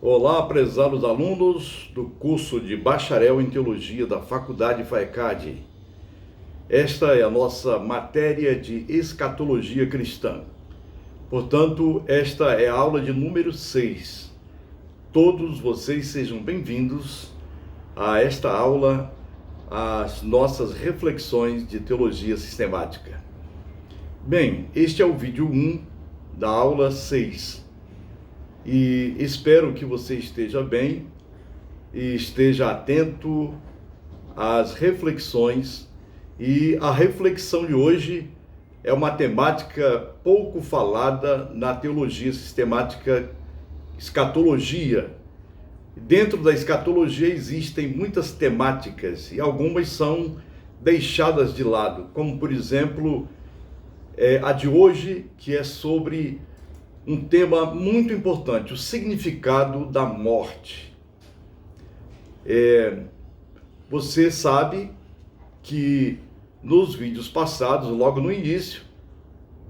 Olá, prezados alunos do curso de Bacharel em Teologia da Faculdade FAECAD. Esta é a nossa matéria de Escatologia Cristã. Portanto, esta é a aula de número 6. Todos vocês sejam bem-vindos a esta aula, às nossas reflexões de teologia sistemática. Bem, este é o vídeo 1 da aula 6. E espero que você esteja bem e esteja atento às reflexões. E a reflexão de hoje é uma temática pouco falada na teologia sistemática, escatologia. Dentro da escatologia existem muitas temáticas e algumas são deixadas de lado, como por exemplo a de hoje, que é sobre um tema muito importante, o significado da morte. Você sabe que nos vídeos passados, logo no início,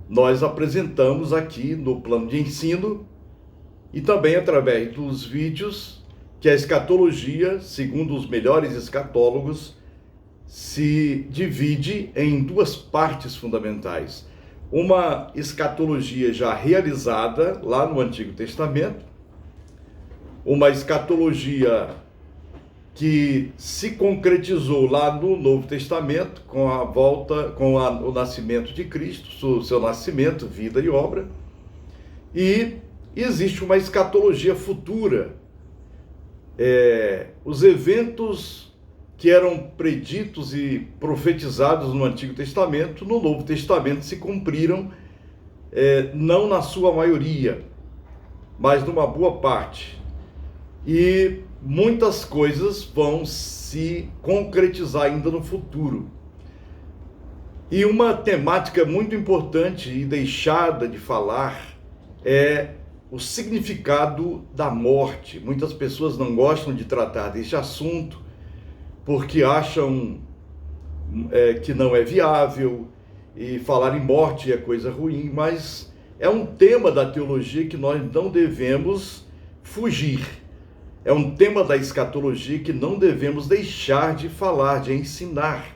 nós apresentamos aqui no plano de ensino e também através dos vídeos que a escatologia, segundo os melhores escatólogos, se divide em duas partes fundamentais. Uma escatologia já realizada lá no Antigo Testamento, uma escatologia que se concretizou lá no Novo Testamento com a volta, o nascimento de Cristo, seu nascimento, vida e obra, e existe uma escatologia futura. Os eventos que eram preditos e profetizados no Antigo Testamento, no Novo Testamento se cumpriram, não na sua maioria, mas numa boa parte. E muitas coisas vão se concretizar ainda no futuro. E uma temática muito importante e deixada de falar é o significado da morte. Muitas pessoas não gostam de tratar desse assunto, porque acham que não é viável, e falar em morte é coisa ruim, mas é um tema da teologia que nós não devemos fugir. É um tema da escatologia que não devemos deixar de falar, de ensinar.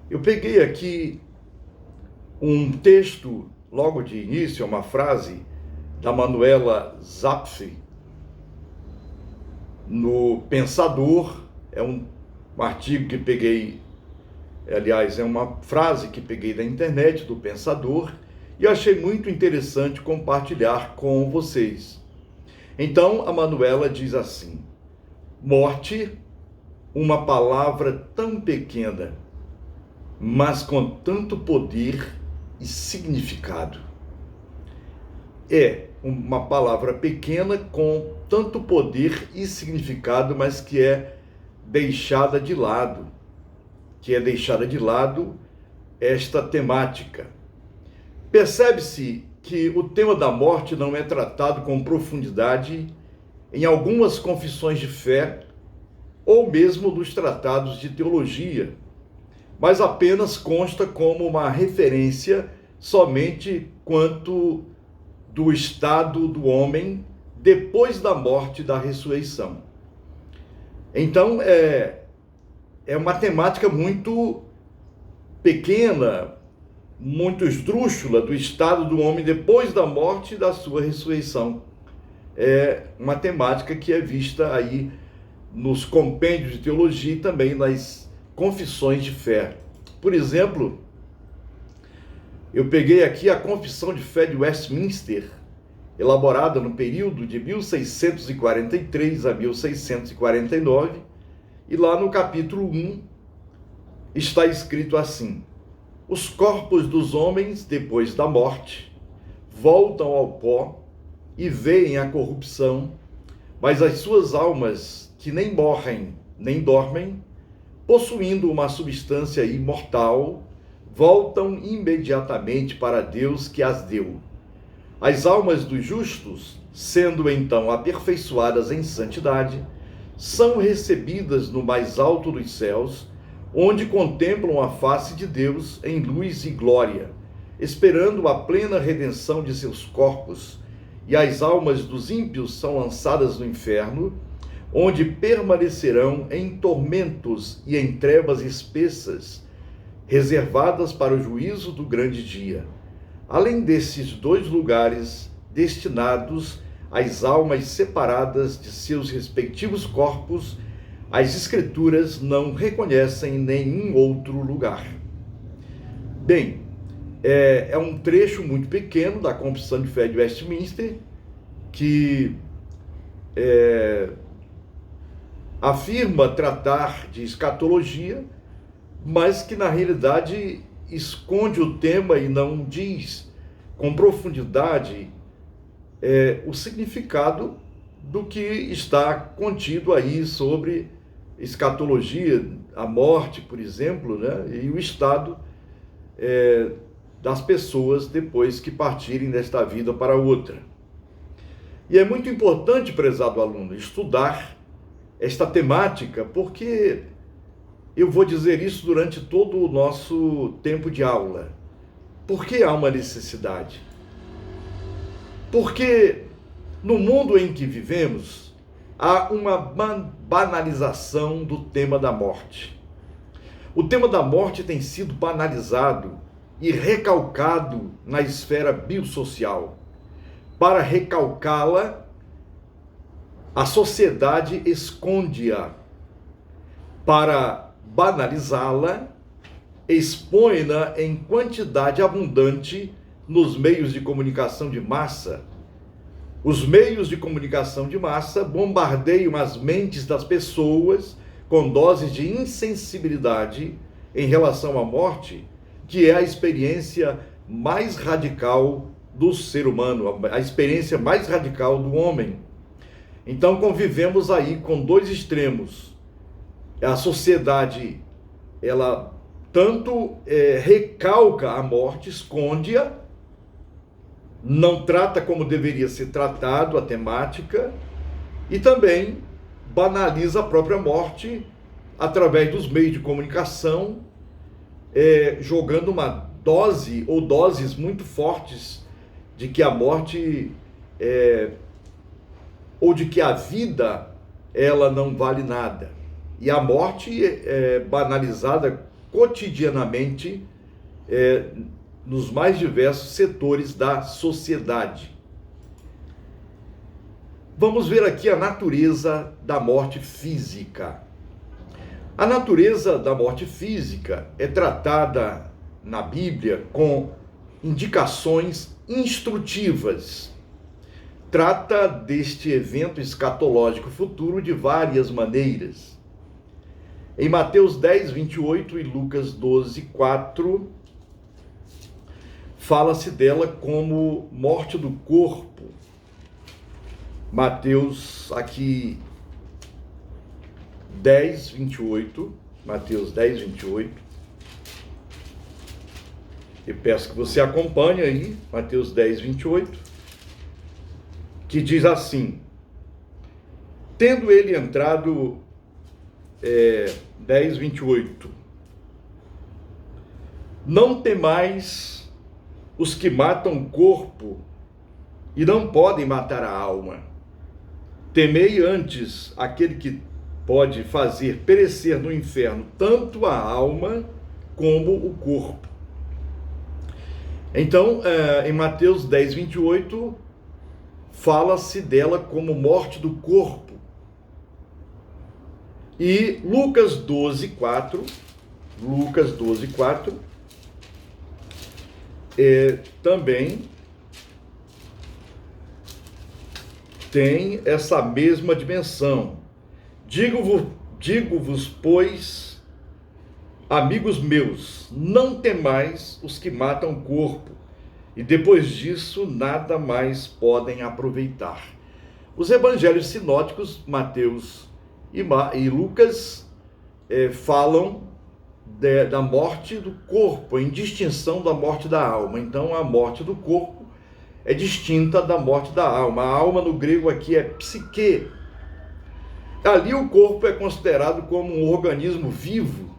Eu peguei aqui um texto, logo de início, uma frase da Manuela Zapf, no Pensador. É um artigo que peguei, aliás, é uma frase que peguei da internet, do Pensador, e achei muito interessante compartilhar com vocês. Então, a Manuela diz assim: morte, uma palavra tão pequena, mas com tanto poder e significado. É uma palavra pequena com tanto poder e significado, mas que é deixada de lado, esta temática. Percebe-se que o tema da morte não é tratado com profundidade em algumas confissões de fé ou mesmo nos tratados de teologia, mas apenas consta como uma referência somente quanto do estado do homem depois da morte e da ressurreição. Então, é uma temática muito pequena, muito esdrúxula do estado do homem depois da morte e da sua ressurreição. É uma temática que é vista aí nos compêndios de teologia e também nas confissões de fé. Por exemplo, eu peguei aqui a Confissão de Fé de Westminster, elaborada no período de 1643 a 1649, e lá no capítulo 1 está escrito assim: os corpos dos homens, depois da morte, voltam ao pó e veem a corrupção, mas as suas almas, que nem morrem nem dormem, possuindo uma substância imortal, voltam imediatamente para Deus que as deu. As almas dos justos, sendo então aperfeiçoadas em santidade, são recebidas no mais alto dos céus, onde contemplam a face de Deus em luz e glória, esperando a plena redenção de seus corpos e as almas dos ímpios são lançadas no inferno, onde permanecerão em tormentos e em trevas espessas, reservadas para o juízo do grande dia. Além desses dois lugares destinados às almas separadas de seus respectivos corpos, as Escrituras não reconhecem nenhum outro lugar. Bem, é um trecho muito pequeno da Confissão de Fé de Westminster, que afirma tratar de escatologia, mas que na realidade esconde o tema e não diz com profundidade o significado do que está contido aí sobre escatologia, a morte, por exemplo, né? E o estado das pessoas depois que partirem desta vida para outra. E é muito importante, prezado aluno, estudar esta temática, porque eu vou dizer isso durante todo o nosso tempo de aula. Por que há uma necessidade? Porque no mundo em que vivemos, há uma banalização do tema da morte. O tema da morte tem sido banalizado e recalcado na esfera biosocial. Para recalcá-la, a sociedade esconde-a. Para banalizá-la, expõe-na em quantidade abundante nos meios de comunicação de massa. Os meios de comunicação de massa bombardeiam as mentes das pessoas com doses de insensibilidade em relação à morte, que é a experiência mais radical do ser humano, a experiência mais radical do homem. Então convivemos aí com dois extremos. A sociedade, ela tanto recalca a morte, esconde-a, não trata como deveria ser tratado a temática, e também banaliza a própria morte através dos meios de comunicação, jogando uma dose ou doses muito fortes de que a morte ou de que a vida ela não vale nada. E a morte é banalizada cotidianamente nos mais diversos setores da sociedade. Vamos ver aqui a natureza da morte física. A natureza da morte física é tratada na Bíblia com indicações instrutivas. Trata deste evento escatológico futuro de várias maneiras. Em Mateus 10, 28 e Lucas 12, 4, fala-se dela como morte do corpo. Mateus aqui 10, 28, Mateus 10, 28. E peço que você acompanhe aí, Mateus 10, 28, que diz assim: tendo ele entrado, 10, 28, não temais os que matam o corpo e não podem matar a alma. Temei antes aquele que pode fazer perecer no inferno tanto a alma como o corpo. Então, em Mateus 10, 28, fala-se dela como morte do corpo. E Lucas 12, 4, também tem essa mesma dimensão. Digo-vos, pois, amigos meus, não temais os que matam o corpo, e depois disso nada mais podem aproveitar. Os evangelhos sinóticos, Mateus e Lucas, falam da morte do corpo, em distinção da morte da alma. Então, a morte do corpo é distinta da morte da alma. A alma no grego aqui é psique. Ali o corpo é considerado como um organismo vivo,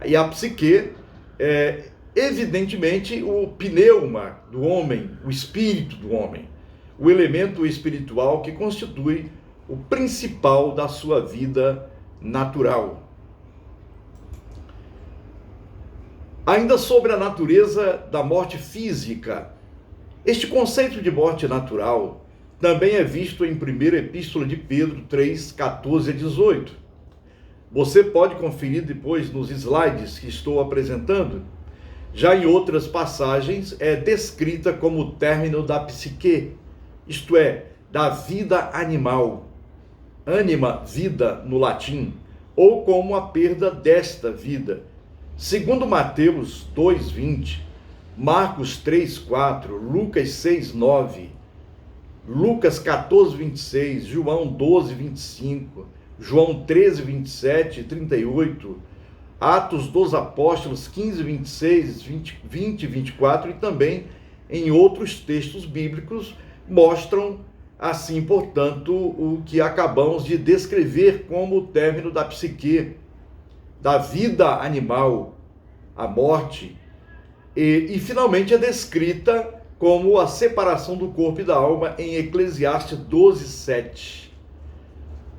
e a psique é evidentemente o pneuma do homem, o espírito do homem. o elemento espiritual que constitui o principal da sua vida natural. Ainda sobre a natureza da morte física, este conceito de morte natural também é visto em 1ª Epístola de Pedro 3, 14 a 18. Você pode conferir depois nos slides que estou apresentando. Já em outras passagens é descrita como o término da psique, isto é, da vida animal, anima, vida no latim, ou como a perda desta vida. Segundo Mateus 2:20, Marcos 3:4, Lucas 6:9, Lucas 14:26, João 12:25, João 13:27 e 38, Atos dos Apóstolos 15:26, 20 e 24 e também em outros textos bíblicos mostram assim, portanto, o que acabamos de descrever como o término da psique, da vida animal, a morte, e finalmente é descrita como a separação do corpo e da alma em Eclesiastes 12:7.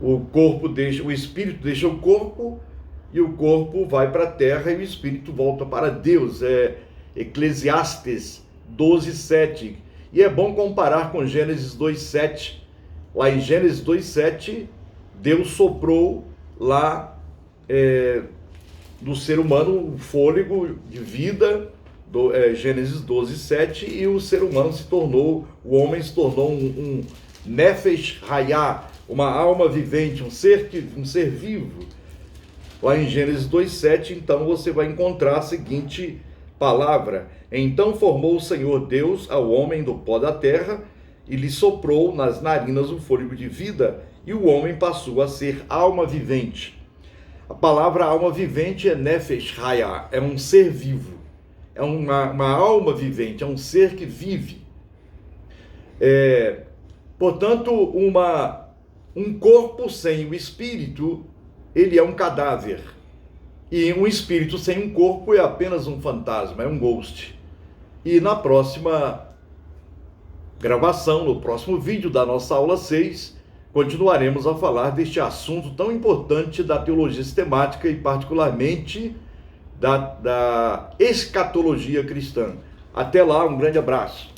O espírito deixa o corpo e o corpo vai para a terra e o espírito volta para Deus. É Eclesiastes 12:7. E é bom comparar com Gênesis 2:7. Lá em Gênesis 2:7, Deus soprou lá do ser humano o fôlego de vida, Gênesis 12:7, e o ser humano o homem se tornou um Nefesh Hayah, uma alma vivente, um ser vivo. Lá em Gênesis 2:7, então você vai encontrar a seguinte palavra: então formou o Senhor Deus ao homem do pó da terra e lhe soprou nas narinas o fôlego de vida, e o homem passou a ser alma vivente. A palavra alma vivente é Nefesh Hayah, é um ser vivo, é uma alma vivente, é um ser que vive. Portanto, um corpo sem o espírito, ele é um cadáver. E um espírito sem um corpo é apenas um fantasma, é um ghost. E na próxima gravação, no próximo vídeo da nossa aula 6, continuaremos a falar deste assunto tão importante da teologia sistemática e particularmente da escatologia cristã. Até lá, um grande abraço.